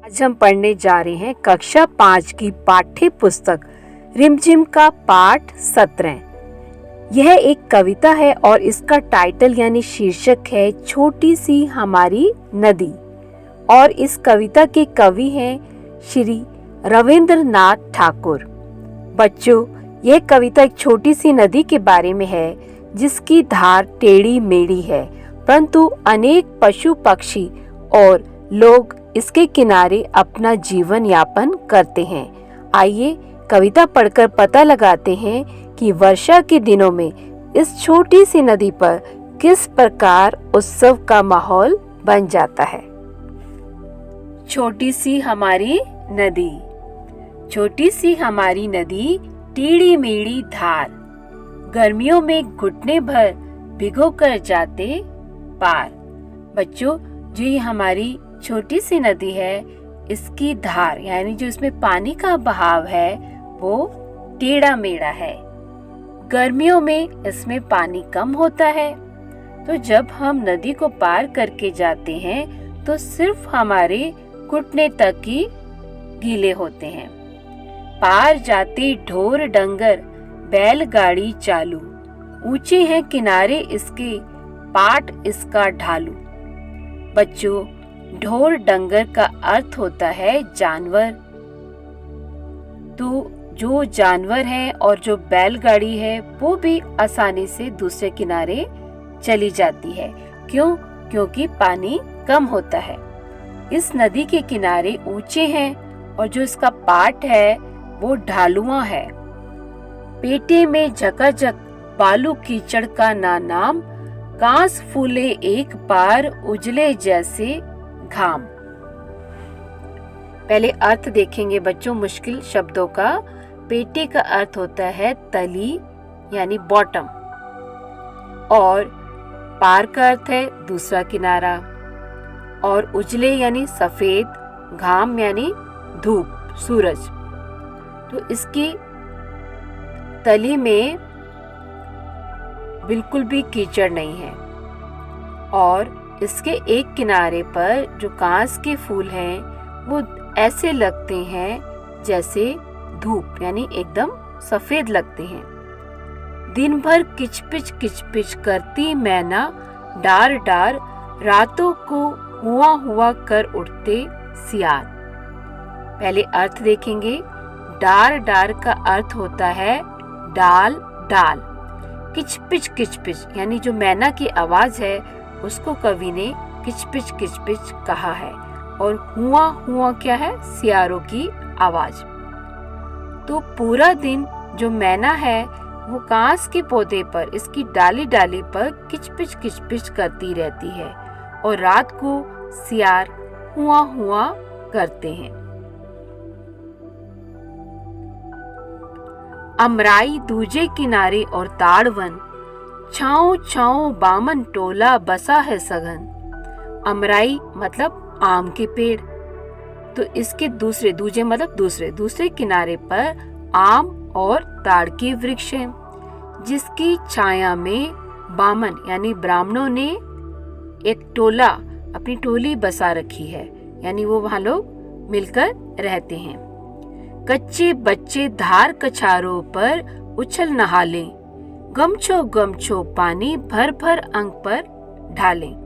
आज हम पढ़ने जा रहे हैं कक्षा 5 की पाठ्य पुस्तक रिमझिम का पाठ 17। यह एक कविता है और इसका टाइटल यानी शीर्षक है छोटी सी हमारी नदी। और इस कविता के कवि हैं श्री रविंद्रनाथ ठाकुर। बच्चों, यह कविता एक छोटी सी नदी के बारे में है जिसकी धार टेढ़ी मेढ़ी है, परंतु अनेक पशु पक्षी और लोग इसके किनारे अपना जीवन यापन करते हैं। आइए कविता पढ़कर पता लगाते हैं कि वर्षा के दिनों में इस छोटी सी नदी पर किस प्रकार उत्सव का माहौल बन जाता है। छोटी सी हमारी नदी। छोटी सी हमारी नदी टेढ़ी मेढ़ी धार, गर्मियों में घुटने भर भिगो कर जाते पार। बच्चों, जो ये हमारी छोटी सी नदी है, इसकी धार यानी जो इसमें पानी का बहाव है वो टेढ़ा मेढ़ा है। गर्मियों में इसमें पानी कम होता है, तो जब हम नदी को पार करके जाते हैं तो सिर्फ हमारे घुटने तक ही गीले होते हैं। पार जाते ढोर डंगर बैलगाड़ी चालू, ऊंचे हैं किनारे इसके पाट इसका ढालू। बच्चों, ढोर डंगर का अर्थ होता है जानवर। तो जो जानवर है और जो बैलगाड़ी है वो भी आसानी से दूसरे किनारे चली जाती है। क्यों? क्योंकि पानी कम होता है। इस नदी के किनारे ऊंचे हैं और जो इसका पाट है वो ढालुआ है। पेटे में झकाझक बालू कीचड़ का ना नाम, कांस फूले एक पार उजले जैसे घाम। पहले अर्थ देखेंगे बच्चों मुश्किल शब्दों का। पेटे का अर्थ होता है तली यानी बॉटम, और पार का अर्थ है दूसरा किनारा, और उजले यानी सफेद, घाम यानी धूप सूरज। तो इसकी तली में बिल्कुल भी कीचड़ नहीं है, और इसके एक किनारे पर जो कांस के फूल हैं वो ऐसे लगते हैं जैसे धूप यानी एकदम सफेद लगते हैं। दिन भर किचपिच करती मैना डार डार, रातों को हुआ हुआ कर उठते सियार। पहले अर्थ देखेंगे। डार डार का अर्थ होता है डाल डाल। किचपिच यानी जो मैना की आवाज है उसको कवि ने किचपिच कहा है, और हुआ क्या है? सियारों की आवाज। तो पूरा दिन जो मैना है वो कांस के पौधे पर इसकी डाली डाली पर किचपिच करती रहती है, और रात को सियार हुआ करते हैं। अमराई दूजे किनारे और ताड़वन, छाओ बामन टोला बसा है सघन। अमराई मतलब आम के पेड़, तो इसके दूसरे मतलब दूसरे किनारे पर आम और ताड़ के वृक्ष हैं, जिसकी छाया में बामन यानी ब्राह्मणों ने एक टोला, अपनी टोली बसा रखी है, यानी वो वहां लोग मिलकर रहते हैं। कच्चे बच्चे धार कछारों पर उछल नहाले, गमछो पानी भर अंग पर ढालें।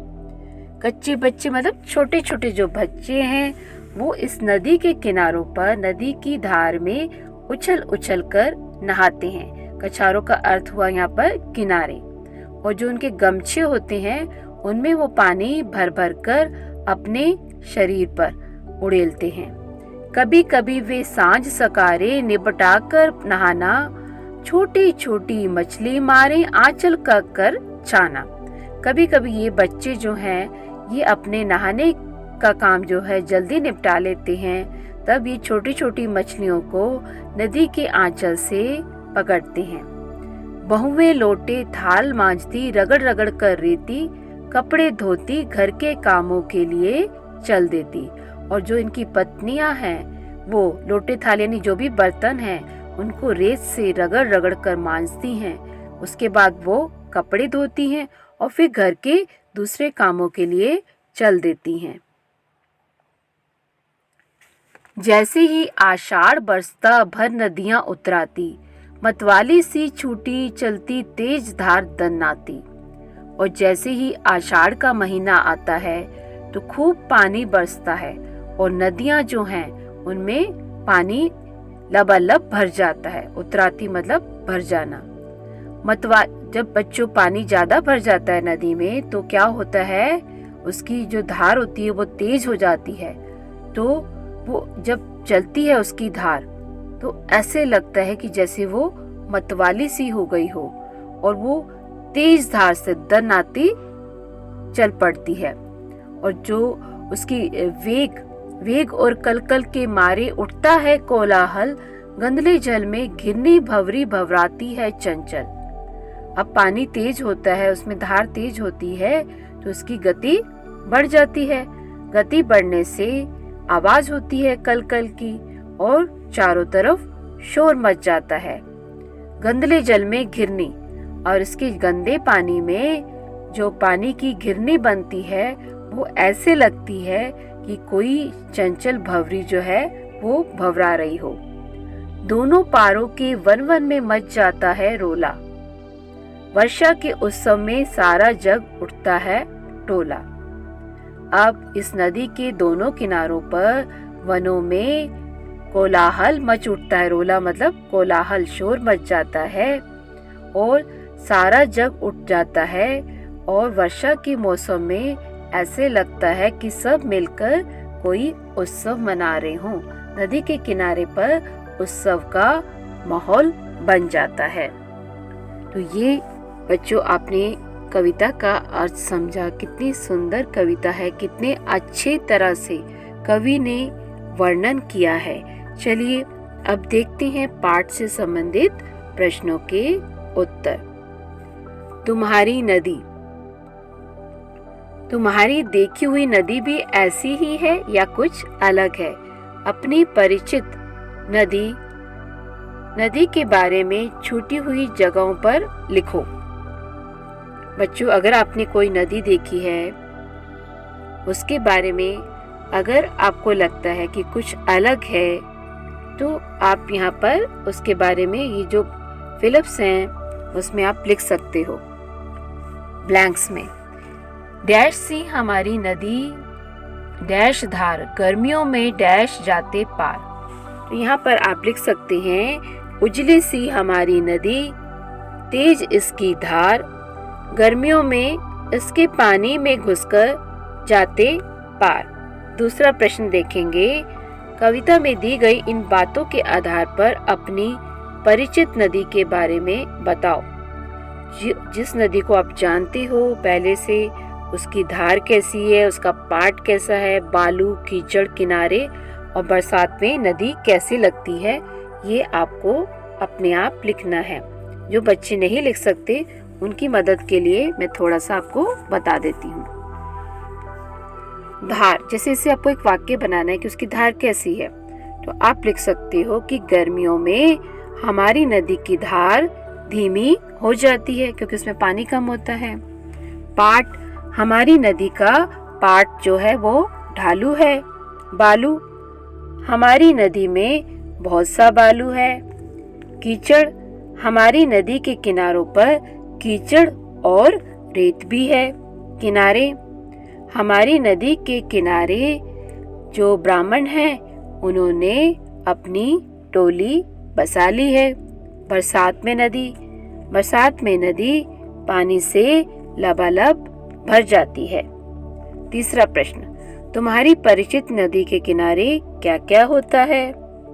कच्चे बच्चे मतलब छोटे छोटे जो बच्चे हैं वो इस नदी के किनारों पर नदी की धार में उछल कर नहाते हैं। कछारों का अर्थ हुआ यहाँ पर किनारे, और जो उनके गमछे होते हैं उनमें वो पानी भर कर अपने शरीर पर उड़ेलते हैं। कभी कभी वे सांझ सकारे निपटा कर नहाना, छोटी छोटी मछली मारे आंचल का कर छाना। कभी कभी ये बच्चे जो हैं ये अपने नहाने का काम जो है जल्दी निपटा लेते हैं, तब ये छोटी छोटी मछलियों को नदी के आंचल से पकड़ते हैं। बहुएं लोटे थाल मांजती, रगड़ कर रेती, कपड़े धोती, घर के कामों के लिए चल देती। और जो इनकी पत्नियां हैं वो लोटे थाल यानी जो भी बर्तन हैं उनको रेत से रगड़ कर मांजती हैं। उसके बाद वो कपड़े धोती हैं और फिर घर के दूसरे कामों के लिए चल देती हैं। जैसे ही आषाढ़ बरसता भर नदियां उतराती, मतवाली सी छूटी चलती तेज धार दन्नाती। और जैसे ही आषाढ़ का महीना आता है तो खूब पानी बरसता है और नदियां जो हैं उनमें पानी लबालब भर जाता है। उतराती मतलब भर जाना। जब बच्चों पानी ज्यादा भर जाता है नदी में तो क्या होता है, उसकी जो धार होती है वो तेज हो जाती है। तो वो जब चलती है उसकी धार तो ऐसे लगता है कि जैसे वो मतवाली सी हो गई हो और वो तेज धार से दन्नाती चल पड़ती है। और जो उसकी वेग और कलकल के मारे उठता है कोलाहल, गंदले जल में घिरनी भंवरी भंवराती है चंचल। अब पानी तेज होता है, उसमें धार तेज होती है तो उसकी गति बढ़ जाती है। गति बढ़ने से आवाज होती है कलकल की और चारों तरफ शोर मच जाता है। गंदले जल में घिरनी, और इसके गंदे पानी में जो पानी की घिरनी बनती है वो ऐसे लगती है कि कोई चंचल भंवरी जो है वो भंवरा रही हो। दोनों पारों के वन वन में मच जाता है रोला, वर्षा के उत्सव में सारा जग उठता है टोला। अब इस नदी के दोनों किनारों पर वनों में कोलाहल मच उठता है। रोला मतलब कोलाहल, शोर मच जाता है और सारा जग उठ जाता है। और वर्षा के मौसम में ऐसे लगता है कि सब मिलकर कोई उत्सव मना रहे हों। नदी के किनारे पर उत्सव का माहौल बन जाता है। तो ये बच्चों आपने कविता का अर्थ समझा। कितनी सुंदर कविता है, कितने अच्छे तरह से कवि ने वर्णन किया है। चलिए अब देखते हैं पाठ से संबंधित प्रश्नों के उत्तर। तुम्हारी नदी। तुम्हारी देखी हुई नदी भी ऐसी ही है या कुछ अलग है? अपनी परिचित नदी के बारे में छूटी हुई जगहों पर लिखो। बच्चों, अगर आपने कोई नदी देखी है, उसके बारे में अगर आपको लगता है कि कुछ अलग है तो आप यहाँ पर उसके बारे में ये जो फिलिप्स हैं उसमें आप लिख सकते हो ब्लैंक्स में। डैश सी हमारी नदी डैश धार, गर्मियों में डैश जाते पार। तो यहाँ पर आप लिख सकते हैं उजली सी हमारी नदी, तेज इसकी धार, गर्मियों में इसके पानी में घुसकर जाते पार। दूसरा प्रश्न देखेंगे। कविता में दी गई इन बातों के आधार पर अपनी परिचित नदी के बारे में बताओ। जिस नदी को आप जानते हो पहले से, उसकी धार कैसी है, उसका पाट कैसा है, बालू, कीचड़, किनारे और बरसात में नदी कैसी लगती है, ये आपको अपने आप लिखना है। जो बच्चे नहीं लिख सकते उनकी मदद के लिए मैं थोड़ा सा आपको बता देती हूँ। धार, जैसे इसे आपको एक वाक्य बनाना है कि उसकी धार कैसी है, तो आप लिख सकते हो कि गर्मियों में हमारी नदी की धार धीमी हो जाती है क्योंकि उसमें पानी कम होता है। पाट, हमारी नदी का पाट जो है वो ढालू है। बालू, हमारी नदी में बहुत सा बालू है। कीचड़, हमारी नदी के किनारों पर कीचड़ और रेत भी है। किनारे, हमारी नदी के किनारे जो ब्राह्मण हैं उन्होंने अपनी टोली बसा ली है। बरसात में नदी पानी से लबालब भर जाती है। तीसरा प्रश्न, तुम्हारी परिचित नदी के किनारे क्या क्या होता है?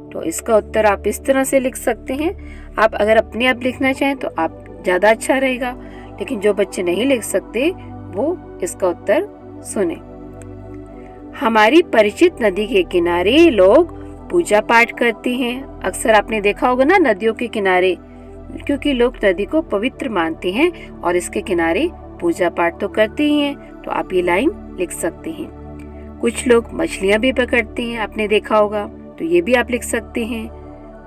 तो इसका उत्तर आप इस तरह से लिख सकते हैं। आप अगर अपने आप लिखना चाहें तो आप ज्यादा अच्छा रहेगा, लेकिन जो बच्चे नहीं लिख सकते वो इसका उत्तर सुने। हमारी परिचित नदी के किनारे लोग पूजा पाठ करते हैं। अक्सर आपने देखा होगा ना नदियों के किनारे, क्योंकि लोग नदी को पवित्र मानते हैं और इसके किनारे पूजा पाठ तो करते ही हैं। तो आप ये लाइन लिख सकते हैं। कुछ लोग मछलियां भी पकड़ते हैं, आपने देखा होगा, तो ये भी आप लिख सकते हैं।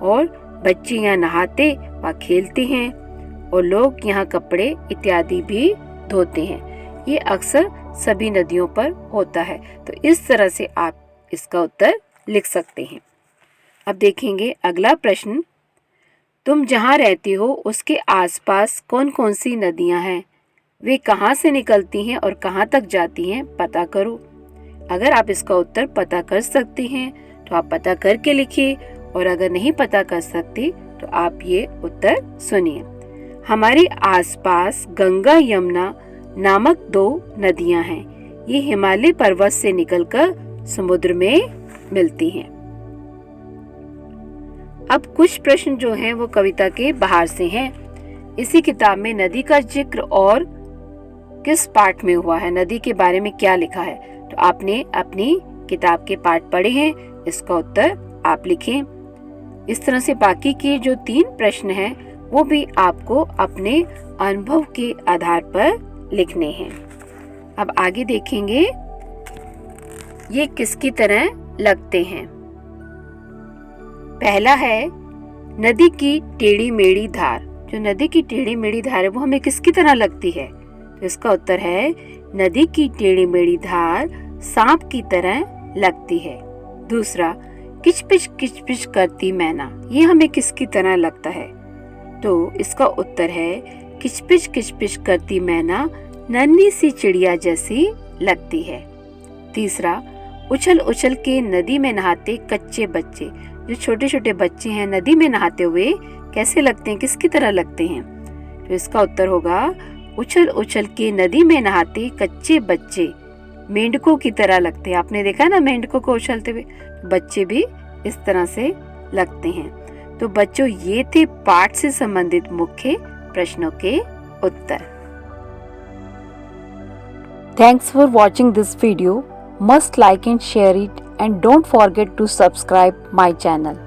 और बच्चे यहाँ नहाते व खेलते हैं और लोग यहाँ कपड़े इत्यादि भी धोते हैं। ये अक्सर सभी नदियों पर होता है। तो इस तरह से आप इसका उत्तर लिख सकते हैं। अब देखेंगे अगला प्रश्न, तुम जहाँ रहती हो उसके आसपास कौन कौन सी नदियाँ हैं, वे कहाँ से निकलती हैं और कहाँ तक जाती हैं, पता करो। अगर आप इसका उत्तर पता कर सकते हैं तो आप पता करके लिखिए, और अगर नहीं पता कर सकते तो आप ये उत्तर सुनिए। हमारे आसपास गंगा यमुना नामक 2 नदियां हैं। ये हिमालय पर्वत से निकलकर समुद्र में मिलती हैं। अब कुछ प्रश्न जो हैं वो कविता के बाहर से हैं। इसी किताब में नदी का जिक्र और किस पाठ में हुआ है, नदी के बारे में क्या लिखा है, तो आपने अपनी किताब के पाठ पढ़े हैं, इसका उत्तर आप लिखें। इस तरह से बाकी के जो 3 प्रश्न हैं वो भी आपको अपने अनुभव के आधार पर लिखने हैं। अब आगे देखेंगे ये किसकी तरह लगते हैं। पहला है नदी की टेढ़ी मेढ़ी धार। जो नदी की टेढ़ी मेढ़ी धार है वो हमें किसकी तरह लगती है, तो इसका उत्तर है नदी की टेढ़ी मेढ़ी धार सांप की तरह लगती है। दूसरा, किचपिच करती मैना, ये हमें किसकी तरह लगता है, तो इसका उत्तर है किचपिच करती मैना नन्ही सी चिड़िया जैसी लगती है। तीसरा, उछल उछल के नदी में नहाते कच्चे बच्चे। जो छोटे छोटे बच्चे हैं नदी में नहाते हुए कैसे लगते हैं, किसकी तरह लगते हैं, तो इसका उत्तर होगा उछल उछल के नदी में नहाते कच्चे बच्चे मेंढकों की तरह लगते हैं। आपने देखा ना मेंढकों को उछलते हुए, बच्चे भी इस तरह से लगते हैं। तो बच्चों ये थे पाठ से संबंधित मुख्य प्रश्नों के उत्तर। Thanks for watching this video. Must like and share it, and don't forget to subscribe my channel.